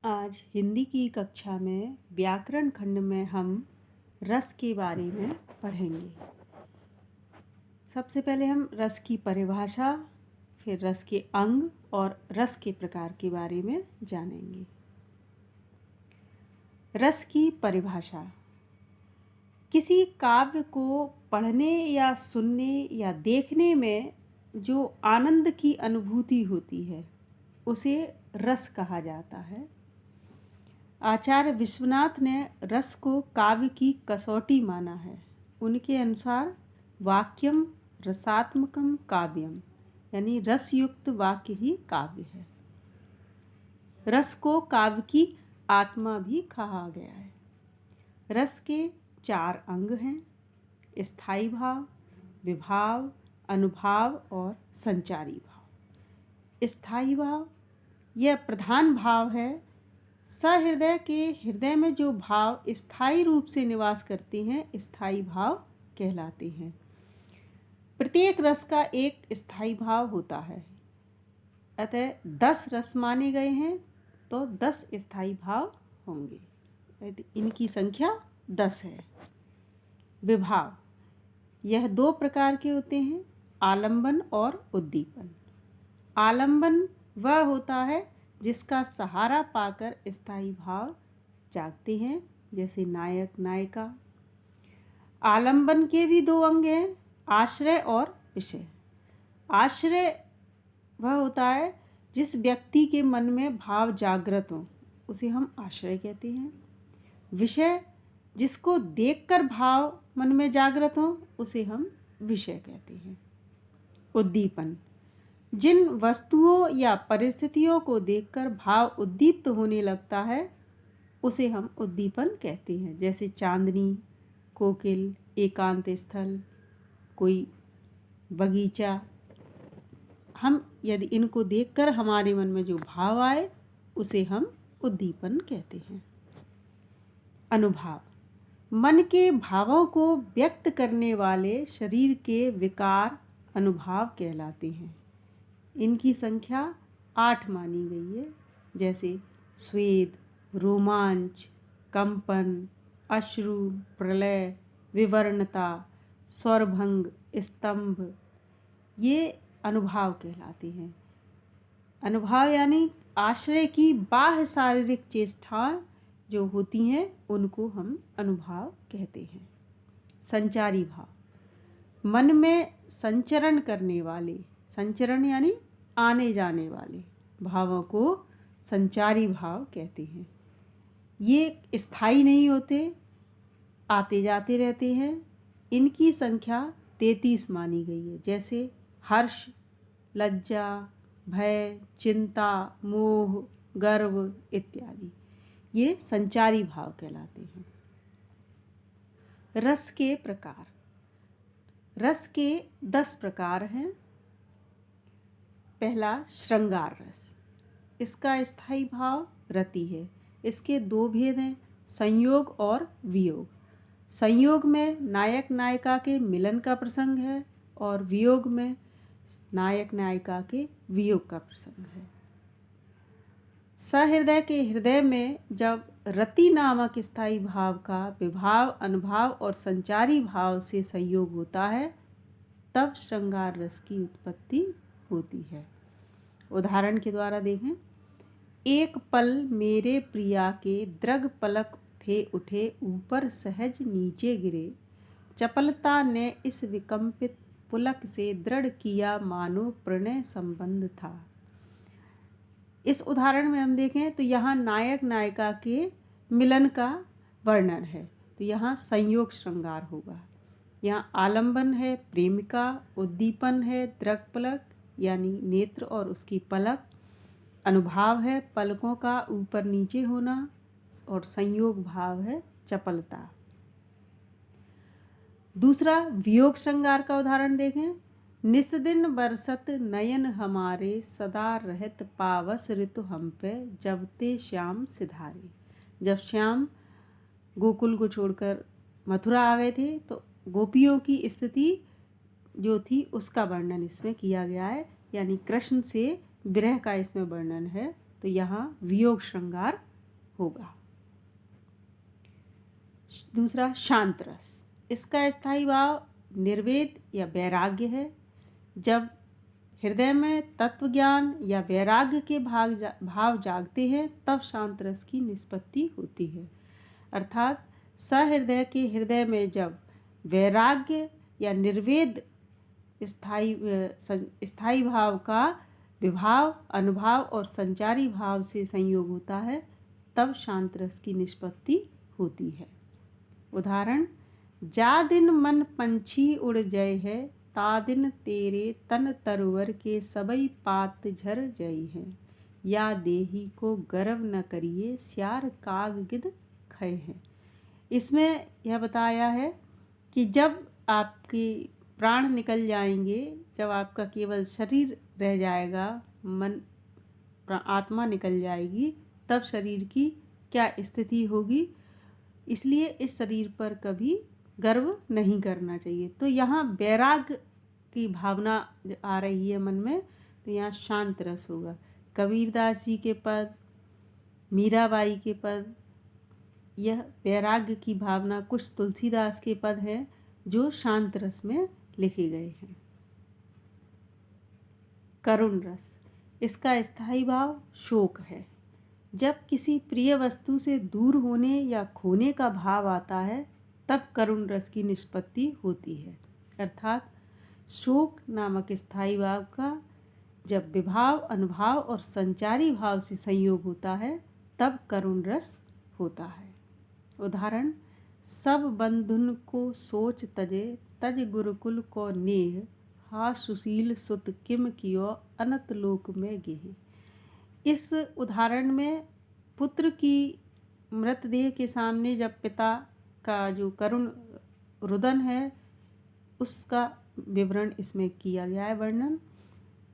आज हिंदी की कक्षा में व्याकरण खंड में हम रस के बारे में पढ़ेंगे। सबसे पहले हम रस की परिभाषा, फिर रस के अंग और रस के प्रकार के बारे में जानेंगे। रस की परिभाषा किसी काव्य को पढ़ने या सुनने या देखने में जो आनंद की अनुभूति होती है उसे रस कहा जाता है। आचार्य विश्वनाथ ने रस को काव्य की कसौटी माना है। उनके अनुसार वाक्यम रसात्मकम काव्यम, यानी रसयुक्त वाक्य ही काव्य है। रस को काव्य की आत्मा भी कहा गया है। रस के 4 अंग हैं: स्थायी भाव, विभाव, अनुभाव और संचारी भाव। स्थायी भाव यह प्रधान भाव है। सहृदय के हृदय में जो भाव स्थायी रूप से निवास करते हैं स्थायी भाव कहलाते हैं। प्रत्येक रस का एक स्थायी भाव होता है। अतः 10 रस माने गए हैं तो 10 स्थायी भाव होंगे। इनकी संख्या 10 है। विभाव यह 2 प्रकार के होते हैं: आलंबन और उद्दीपन। आलंबन वह होता है जिसका सहारा पाकर स्थायी भाव जागते हैं, जैसे नायक नायिका। आलंबन के भी 2 अंग हैं: आश्रय और विषय। आश्रय वह होता है जिस व्यक्ति के मन में भाव जागृत हो, उसे हम आश्रय कहते हैं। विषय जिसको देखकर भाव मन में जागृत हो, उसे हम विषय कहते हैं। उद्दीपन जिन वस्तुओं या परिस्थितियों को देखकर भाव उद्दीप्त होने लगता है उसे हम उद्दीपन कहते हैं, जैसे चांदनी, कोकिल, एकांत स्थल, कोई बगीचा। हम यदि इनको देखकर हमारे मन में जो भाव आए उसे हम उद्दीपन कहते हैं। अनुभाव मन के भावों को व्यक्त करने वाले शरीर के विकार अनुभाव कहलाते हैं। इनकी संख्या 8 मानी गई है, जैसे स्वेद, रोमांच, कंपन, अश्रु, प्रलय, विवर्णता, स्वरभंग, स्तंभ, ये अनुभाव कहलाते हैं। अनुभाव यानी आश्रय की बाह्य शारीरिक चेष्टाएं जो होती हैं उनको हम अनुभाव कहते हैं। संचारी भाव मन में संचरण करने वाले, संचरण यानी आने जाने वाले भावों को संचारी भाव कहते हैं। ये स्थायी नहीं होते, आते जाते रहते हैं। इनकी संख्या 33 मानी गई है, जैसे हर्ष, लज्जा, भय, चिंता, मोह, गर्व इत्यादि। ये संचारी भाव कहलाते हैं। रस के प्रकार। रस के 10 प्रकार हैं। पहला श्रृंगार रस, इसका स्थायी भाव रति है। इसके 2 भेद हैं: संयोग और वियोग। संयोग में नायक नायिका के मिलन का प्रसंग है और वियोग में नायक नायिका के वियोग का प्रसंग है। सहृदय के हृदय में जब रति नामक स्थायी भाव का विभाव, अनुभाव और संचारी भाव से संयोग होता है तब श्रृंगार रस की उत्पत्ति होती है। उदाहरण के द्वारा देखें: एक पल मेरे प्रिया के दृग पलक थे उठे, ऊपर सहज नीचे गिरे, चपलता ने इस विकंपित पुलक से दृढ़ किया, मानो प्रणय संबंध था। इस उदाहरण में हम देखें तो यहाँ नायक नायिका के मिलन का वर्णन है, तो यहाँ संयोग श्रृंगार होगा। यहाँ आलंबन है प्रेमिका, उद्दीपन है दृग पलक यानी नेत्र और उसकी पलक, अनुभाव है पलकों का ऊपर नीचे होना और संयोग भाव है चपलता। दूसरा वियोग श्रृंगार का उदाहरण देखें: निस्दिन बरसत नयन हमारे, सदा रहत पावस ऋतु हम पे, जब ते श्याम सिधारे। जब श्याम गोकुल को छोड़कर मथुरा आ गए थे तो गोपियों की स्थिति जो थी उसका वर्णन इसमें किया गया है, यानी कृष्ण से विरह का इसमें वर्णन है। तो यहाँ वियोग श्रृंगार होगा। दूसरा शांत रस, इसका स्थायी भाव निर्वेद या वैराग्य है। जब हृदय में तत्व ज्ञान या वैराग्य के भाव जागते हैं तब शांत रस की निष्पत्ति होती है। अर्थात सहृदय के हृदय में जब वैराग्य या निर्वेद स्थायी भाव का विभाव, अनुभाव और संचारी भाव से संयोग होता है तब शांत रस की निष्पत्ति होती है। उदाहरण, जा दिन मन पंछी उड़ जय है, ता दिन तेरे तन तरवर के सबई पात झर जई है, या देही को गर्व न करिए श्यार काग गिद खय है। इसमें यह बताया है कि जब आपके प्राण निकल जाएंगे, जब आपका केवल शरीर रह जाएगा, मन आत्मा निकल जाएगी, तब शरीर की क्या स्थिति होगी। इसलिए इस शरीर पर कभी गर्व नहीं करना चाहिए। तो यहाँ वैराग्य की भावना आ रही है मन में, तो यहाँ शांत रस होगा। कबीरदास जी के पद, मीराबाई के पद, यह वैराग्य की भावना, कुछ तुलसीदास के पद हैं जो शांत रस में लिखे गए हैं। करुण रस, इसका स्थायी भाव शोक है। जब किसी प्रिय वस्तु से दूर होने या खोने का भाव आता है तब करुण रस की निष्पत्ति होती है। अर्थात शोक नामक स्थायी भाव का जब विभाव, अनुभाव और संचारी भाव से संयोग होता है तब करुण रस होता है। उदाहरण, सब बंधुन को सोच तजे, तज गुरुकुल को नेह, हा सुशील सुत किम कियो अनत लोक में गेह। इस उदाहरण में पुत्र की मृतदेह के सामने जब पिता का जो करुण रुदन है उसका विवरण इसमें किया गया है, वर्णन।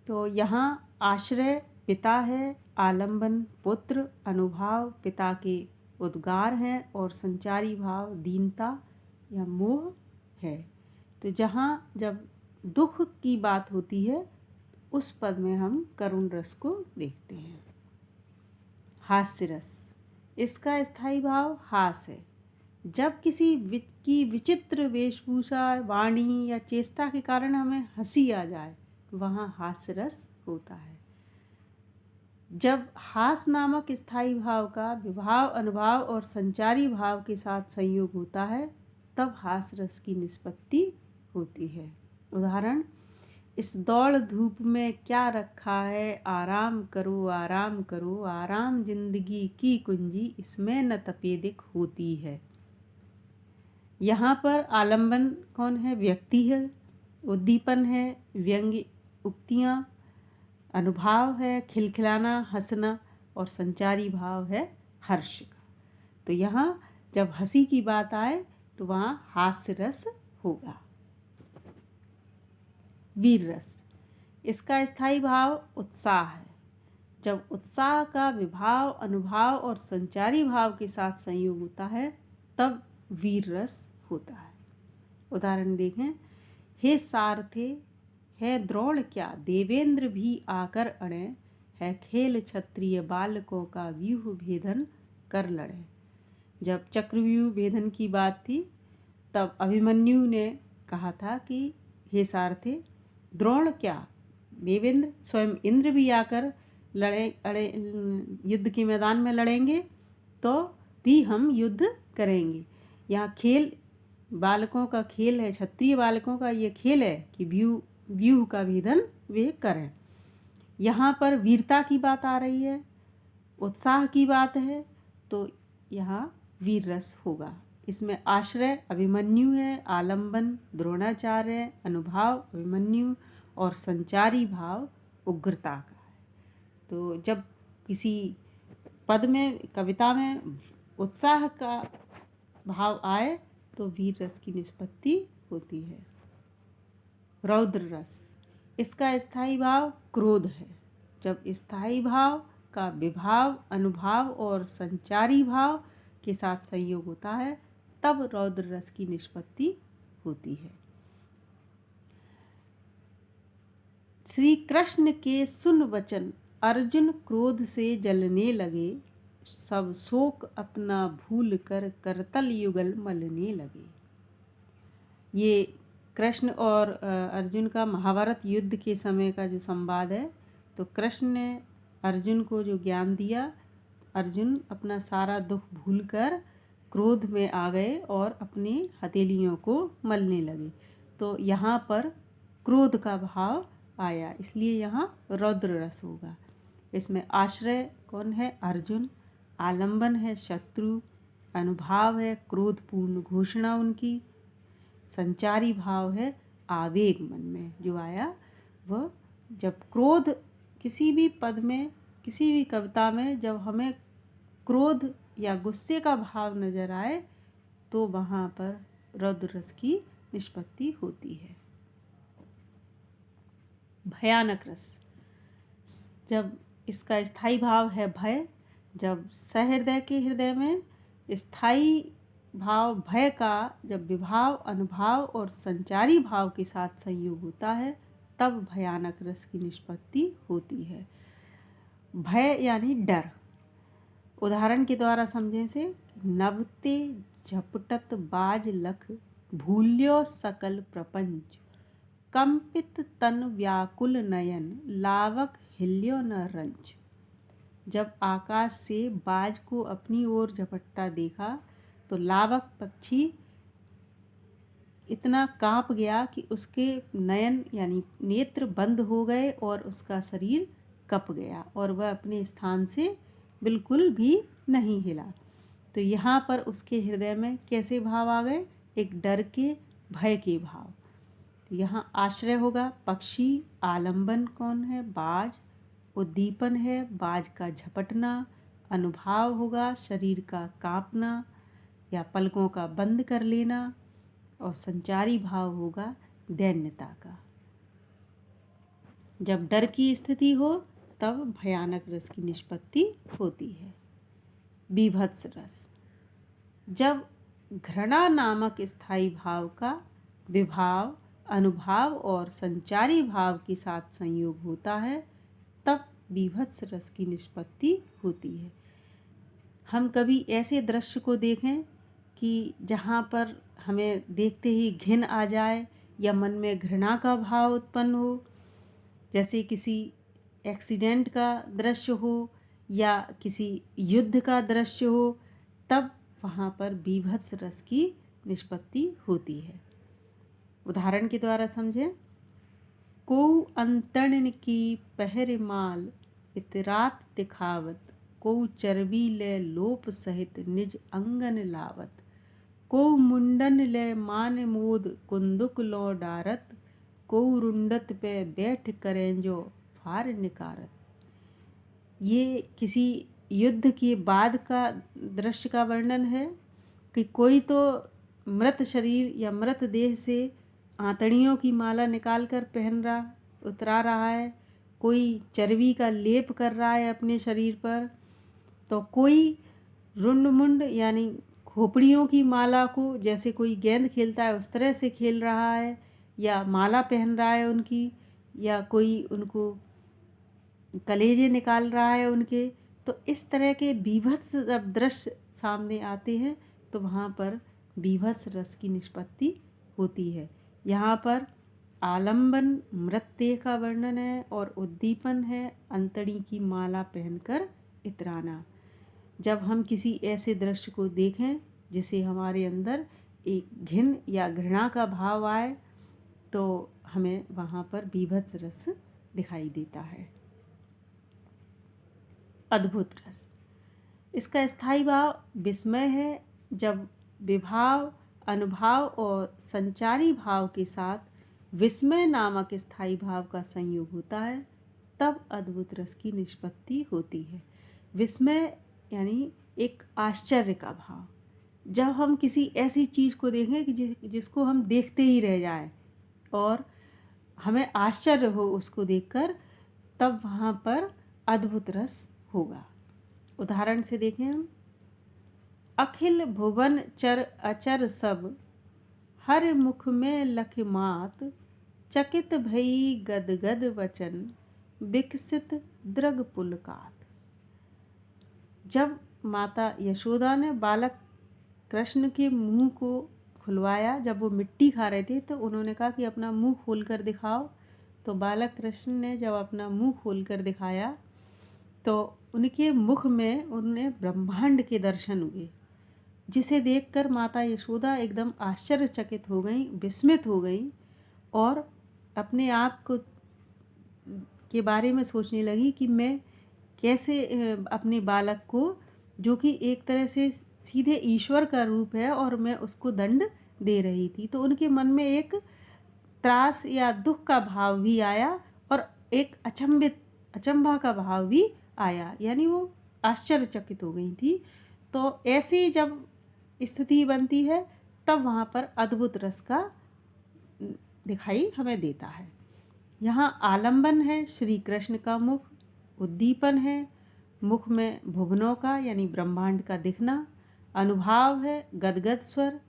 तो यहाँ आश्रय पिता है, आलंबन पुत्र, अनुभाव पिता के उद्गार हैं और संचारी भाव दीनता या मोह है। तो जहाँ जब दुख की बात होती है उस पद में हम करुण रस को देखते हैं। हास्य रस, इसका स्थायी भाव हास है। जब किसी की विचित्र वेशभूषा, वाणी या चेष्टा के कारण हमें हंसी आ जाए वहाँ हास्य रस होता है। जब हास नामक स्थायी भाव का विभाव, अनुभाव और संचारी भाव के साथ संयोग होता है तब हास रस की निष्पत्ति होती है। उदाहरण, इस दौड़ धूप में क्या रखा है, आराम करो आराम करो, आराम जिंदगी की कुंजी, इसमें न तपेदिक होती है। यहाँ पर आलंबन कौन है? व्यक्ति है। उद्दीपन है व्यंग्य उक्तियाँ, अनुभाव है खिलखिलाना, हंसना और संचारी भाव है हर्ष का। तो यहाँ जब हंसी की बात आए तो वहाँ हास्य रस होगा। वीर रस, इसका स्थायी भाव उत्साह है। जब उत्साह का विभाव, अनुभाव और संचारी भाव के साथ संयोग होता है तब वीर रस होता है। उदाहरण देखें, हे सारथे है द्रोण क्या, देवेंद्र भी आकर अड़े, है खेल क्षत्रिय बालकों का व्यूह भेदन कर लड़े। जब चक्रव्यूह भेदन की बात थी तब अभिमन्यु ने कहा था कि हे सारथे, द्रोण क्या, देवेंद्र स्वयं इंद्र भी आकर युद्ध के मैदान में लड़ेंगे तो भी हम युद्ध करेंगे। यहाँ खेल बालकों का खेल है, क्षत्रिय बालकों का ये खेल है कि व्यूह का भेदन वे करें। यहाँ पर वीरता की बात आ रही है, उत्साह की बात है, तो यहाँ वीर रस होगा। इसमें आश्रय अभिमन्यु है, आलंबन द्रोणाचार्य, अनुभाव अभिमन्यु और संचारी भाव उग्रता का है। तो जब किसी पद में, कविता में उत्साह का भाव आए तो वीर रस की निष्पत्ति होती है। रौद्र रस, इसका स्थायी भाव क्रोध है। जब स्थायी भाव का विभाव, अनुभाव और संचारी भाव के साथ संयोग होता है तब रौद्र रस की निष्पत्ति होती है। श्री कृष्ण के सुन वचन अर्जुन क्रोध से जलने लगे, सब शोक अपना भूल कर करतल युगल मलने लगे। ये कृष्ण और अर्जुन का महाभारत युद्ध के समय का जो संवाद है। तो कृष्ण ने अर्जुन को जो ज्ञान दिया, अर्जुन अपना सारा दुख भूलकर क्रोध में आ गए और अपनी हथेलियों को मलने लगे। तो यहाँ पर क्रोध का भाव आया, इसलिए यहाँ रौद्र रस होगा। इसमें आश्रय कौन है? अर्जुन। आलंबन है शत्रु। अनुभाव है क्रोधपूर्ण घोषणा उनकी। संचारी भाव है आवेग मन में जो आया। वह जब क्रोध किसी भी पद में, किसी भी कविता में जब हमें क्रोध या गुस्से का भाव नजर आए तो वहाँ पर रौद्र रस की निष्पत्ति होती है। भयानक रस, जब इसका स्थायी भाव है भय। जब सहृदय के हृदय में स्थायी भाव भय का जब विभाव, अनुभाव और संचारी भाव के साथ संयोग होता है तब भयानक रस की निष्पत्ति होती है। भय यानी डर। उदाहरण के द्वारा समझें से, नभते झपटत बाज लख भूल्यो सकल प्रपंच, कंपित तन व्याकुल नयन लावक हिल्यो न रंच। जब आकाश से बाज को अपनी ओर झपटता देखा तो लावक पक्षी इतना कांप गया कि उसके नयन यानी नेत्र बंद हो गए और उसका शरीर कँप गया और वह अपने स्थान से बिल्कुल भी नहीं हिला। तो यहाँ पर उसके हृदय में कैसे भाव आ गए? एक डर के, भय के भाव। तो यहाँ आश्रय होगा पक्षी। आलंबन कौन है? बाज। उद्दीपन है बाज का झपटना। अनुभाव होगा शरीर का कांपना या पलकों का बंद कर लेना। और संचारी भाव होगा दैन्यता का। जब डर की स्थिति हो तब भयानक रस की निष्पत्ति होती है। बीभत्स रस, जब घृणा नामक स्थायी भाव का विभाव, अनुभाव और संचारी भाव के साथ संयोग होता है तब बीभत्स रस की निष्पत्ति होती है। हम कभी ऐसे दृश्य को देखें कि जहाँ पर हमें देखते ही घिन आ जाए या मन में घृणा का भाव उत्पन्न हो, जैसे किसी एक्सीडेंट का दृश्य हो या किसी युद्ध का दृश्य हो, तब वहाँ पर बीभत्स रस की निष्पत्ति होती है। उदाहरण के द्वारा समझें, को अंतण की पहर माल इतरात दिखावत, को चर्बी ले लोप सहित निज अंगन लावत, को मुंडन ले मान मोद कुंदुक लो डारत, को रुंडत पे बैठ करें जो फार निकारत। ये किसी युद्ध के बाद का दृश्य का वर्णन है कि कोई तो मृत शरीर या मृत देह से आंतड़ियों की माला निकालकर उतरा रहा है, कोई चर्बी का लेप कर रहा है अपने शरीर पर, तो कोई रुंड मुंड यानी खोपड़ियों की माला को जैसे कोई गेंद खेलता है उस तरह से खेल रहा है या माला पहन रहा है उनकी, या कोई उनको कलेजे निकाल रहा है उनके। तो इस तरह के बीभत्स जब दृश्य सामने आते हैं तो वहाँ पर बीभत्स रस की निष्पत्ति होती है। यहाँ पर आलंबन मृत्यु का वर्णन है और उद्दीपन है अंतड़ी की माला पहनकर इतराना। जब हम किसी ऐसे दृश्य को देखें जिसे हमारे अंदर एक घिन या घृणा का भाव आए तो हमें वहाँ पर बीभत्स रस दिखाई देता है। अद्भुत रस, इसका स्थायी भाव विस्मय है। जब विभाव, अनुभाव और संचारी भाव के साथ विस्मय नामक स्थायी भाव का संयोग होता है तब अद्भुत रस की निष्पत्ति होती है। विस्मय यानी एक आश्चर्य का भाव। जब हम किसी ऐसी चीज़ को देखें कि जिसको हम देखते ही रह जाएं और हमें आश्चर्य हो उसको देखकर, तब वहाँ पर अद्भुत रस होगा। उदाहरण से देखें हम, अखिल भुवन चर अचर सब, हर मुख में लख मात, चकित भई गदगद वचन, विकसित दृग पुलकात। जब माता यशोदा ने बालक कृष्ण के मुंह को खुलवाया। जब वो मिट्टी खा रहे थे तो उन्होंने कहा कि अपना मुंह खोल कर दिखाओ। तो बालक कृष्ण ने जब अपना मुंह खोल कर दिखाया तो उनके मुख में उन्हें ब्रह्मांड के दर्शन हुए, जिसे देखकर माता यशोदा एकदम आश्चर्यचकित हो गई, विस्मित हो गई और अपने आप को के बारे में सोचने लगी कि मैं कैसे अपने बालक को, जो कि एक तरह से सीधे ईश्वर का रूप है, और मैं उसको दंड दे रही थी। तो उनके मन में एक त्रास या दुख का भाव भी आया और एक अचंभा का भाव भी आया, यानी वो आश्चर्यचकित हो गई थी। तो ऐसी जब स्थिति बनती है तब वहाँ पर अद्भुत रस का दिखाई हमें देता है। यहाँ आलंबन है श्री कृष्ण का मुख, उद्दीपन है मुख में भुवनों का यानी ब्रह्मांड का दिखना, अनुभाव है गदगद स्वर,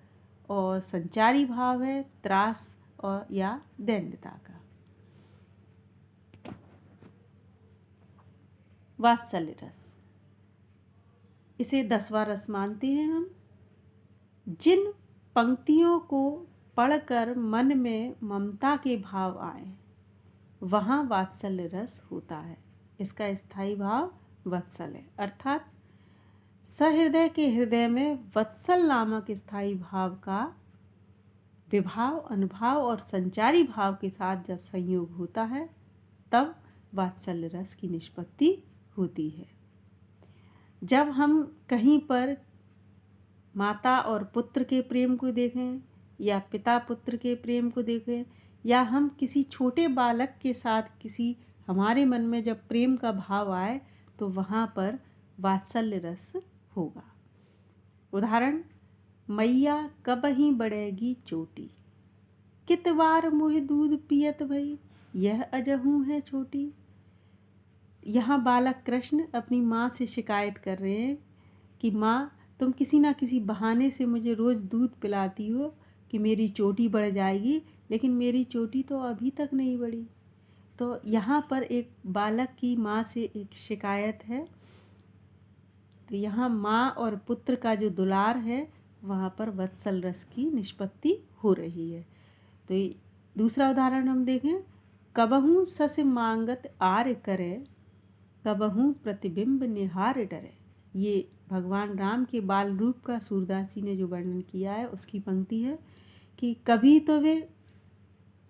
और संचारी भाव है त्रास और या दैन्यता का। वात्सल्य रस, इसे 10वां रस मानते हैं हम। जिन पंक्तियों को पढ़कर मन में ममता के भाव आए वहाँ वात्सल्य रस होता है। इसका स्थायी भाव वत्सल है, अर्थात सहृदय के हृदय में वत्सल नामक स्थायी भाव का विभाव, अनुभाव और संचारी भाव के साथ जब संयोग होता है तब वात्सल्य रस की निष्पत्ति होती है। जब हम कहीं पर माता और पुत्र के प्रेम को देखें या पिता पुत्र के प्रेम को देखें, या हम किसी छोटे बालक के साथ किसी हमारे मन में जब प्रेम का भाव आए तो वहाँ पर वात्सल्य रस होगा। उदाहरण, मैया कबही बढ़ेगी चोटी, कितवार मुँह दूध पियत भई, यह अजहू है छोटी। यहाँ बालक कृष्ण अपनी माँ से शिकायत कर रहे हैं कि माँ, तुम किसी ना किसी बहाने से मुझे रोज़ दूध पिलाती हो कि मेरी चोटी बढ़ जाएगी, लेकिन मेरी चोटी तो अभी तक नहीं बढ़ी। तो यहाँ पर एक बालक की माँ से एक शिकायत है। तो यहाँ माँ और पुत्र का जो दुलार है वहाँ पर वत्सल रस की निष्पत्ति हो रही है। तो दूसरा उदाहरण हम देखें, कबहू सस मांगत आर्य करे, कबहू प्रतिबिंब निहार डरे। ये भगवान राम के बाल रूप का सूरदास जी ने जो वर्णन किया है उसकी पंक्ति है कि कभी तो वे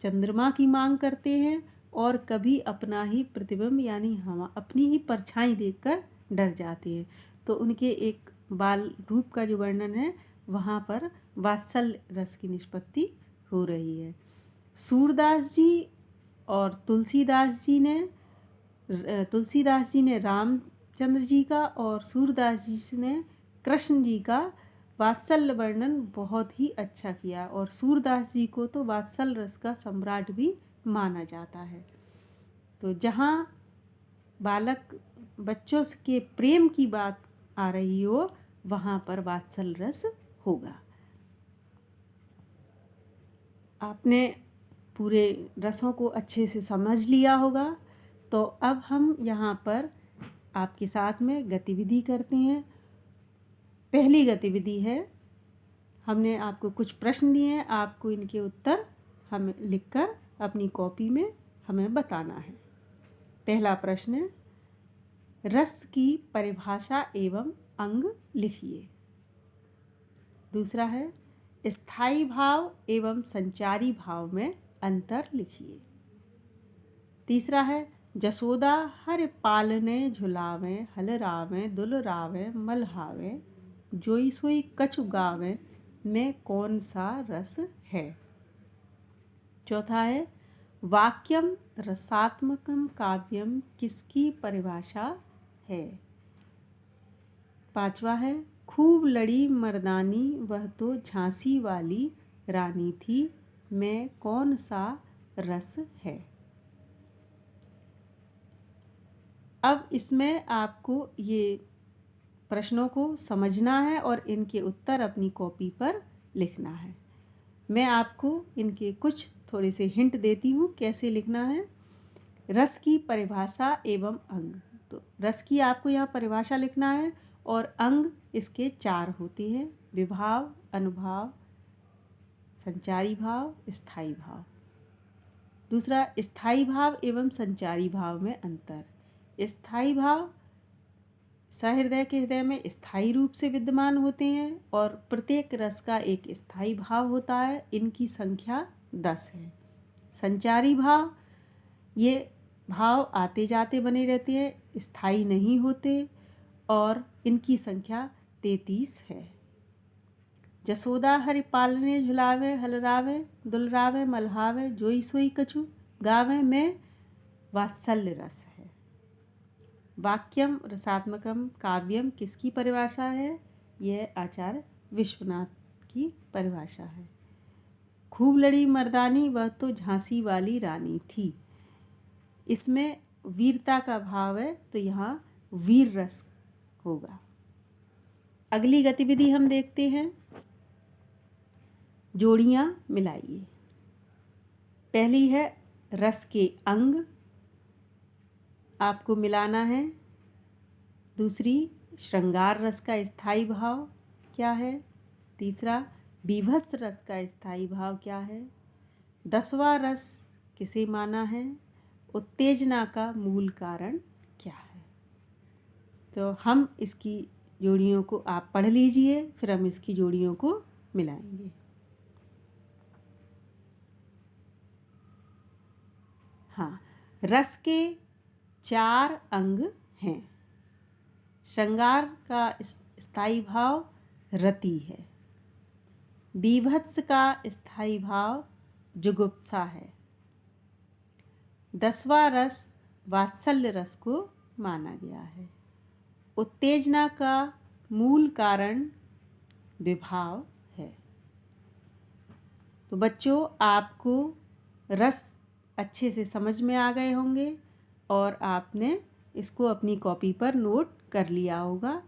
चंद्रमा की मांग करते हैं और कभी अपना ही प्रतिबिंब यानी हम अपनी ही परछाई देखकर डर जाते हैं। तो उनके एक बाल रूप का जो वर्णन है वहाँ पर वात्सल्य रस की निष्पत्ति हो रही है। सूरदास जी और तुलसीदास जी ने रामचंद्र जी का और सूरदास जी ने कृष्ण जी का वात्सल्य वर्णन बहुत ही अच्छा किया, और सूरदास जी को तो वात्सल्य रस का सम्राट भी माना जाता है। तो जहाँ बालक बच्चों के प्रेम की बात आ रही हो वहाँ पर वात्सल्य रस होगा। आपने पूरे रसों को अच्छे से समझ लिया होगा। तो अब हम यहाँ पर आपके साथ में गतिविधि करते हैं। पहली गतिविधि है, हमने आपको कुछ प्रश्न दिए हैं, आपको इनके उत्तर हमें लिखकर अपनी कॉपी में हमें बताना है। पहला प्रश्न है, रस की परिभाषा एवं अंग लिखिए। दूसरा है, स्थायी भाव एवं संचारी भाव में अंतर लिखिए। तीसरा है, जसोदा हर पालने झुलावे, हलरावे दुलरावे मलहावे, जोई सोई कछु गावे में कौन सा रस है। चौथा है, वाक्यम रसात्मकम काव्यम किसकी परिभाषा है। पांचवा है, खूब लड़ी मर्दानी वह तो झांसी वाली रानी थी में कौन सा रस है। अब इसमें आपको ये प्रश्नों को समझना है और इनके उत्तर अपनी कॉपी पर लिखना है। मैं आपको इनके कुछ थोड़े से हिंट देती हूँ कैसे लिखना है। रस की परिभाषा एवं अंग, तो रस की आपको यहाँ परिभाषा लिखना है और अंग इसके 4 होते हैं: विभाव, अनुभाव, संचारी भाव, स्थायी भाव। दूसरा, स्थायी भाव एवं संचारी भाव में अंतर। स्थायी भाव सहृदय के हृदय में स्थायी रूप से विद्यमान होते हैं और प्रत्येक रस का एक स्थायी भाव होता है। इनकी संख्या 10 है। संचारी भाव, ये भाव आते जाते बने रहते हैं, स्थायी नहीं होते और इनकी संख्या 33 है। जसोदा हरि पालने झुलावे, हलरावे दुलरावे मल्हावे, जोई सोई कछु गावे में वात्सल्य रस है। वाक्यम रसात्मकम काव्यम किसकी परिभाषा है? यह आचार्य विश्वनाथ की परिभाषा है। खूब लड़ी मर्दानी, वह तो झांसी वाली रानी थी। इसमें वीरता का भाव है तो यहाँ वीर रस होगा। अगली गतिविधि हम देखते हैं, जोड़ियाँ मिलाइए। पहली है रस के अंग, आपको मिलाना है। दूसरी, श्रृंगार रस का स्थायी भाव क्या है? तीसरा, बीभत्स रस का स्थायी भाव क्या है? 10वां रस किसे माना है? उत्तेजना का मूल कारण क्या है? तो हम इसकी जोड़ियों को आप पढ़ लीजिए, फिर हम इसकी जोड़ियों को मिलाएंगे। हाँ, रस के 4 अंग हैं। श्रृंगार का स्थायी भाव रति है। बीभत्स का स्थायी भाव जुगुप्सा है। 10वां रस वात्सल्य रस को माना गया है। उत्तेजना का मूल कारण विभाव है। तो बच्चों, आपको रस अच्छे से समझ में आ गए होंगे और आपने इसको अपनी कॉपी पर नोट कर लिया होगा।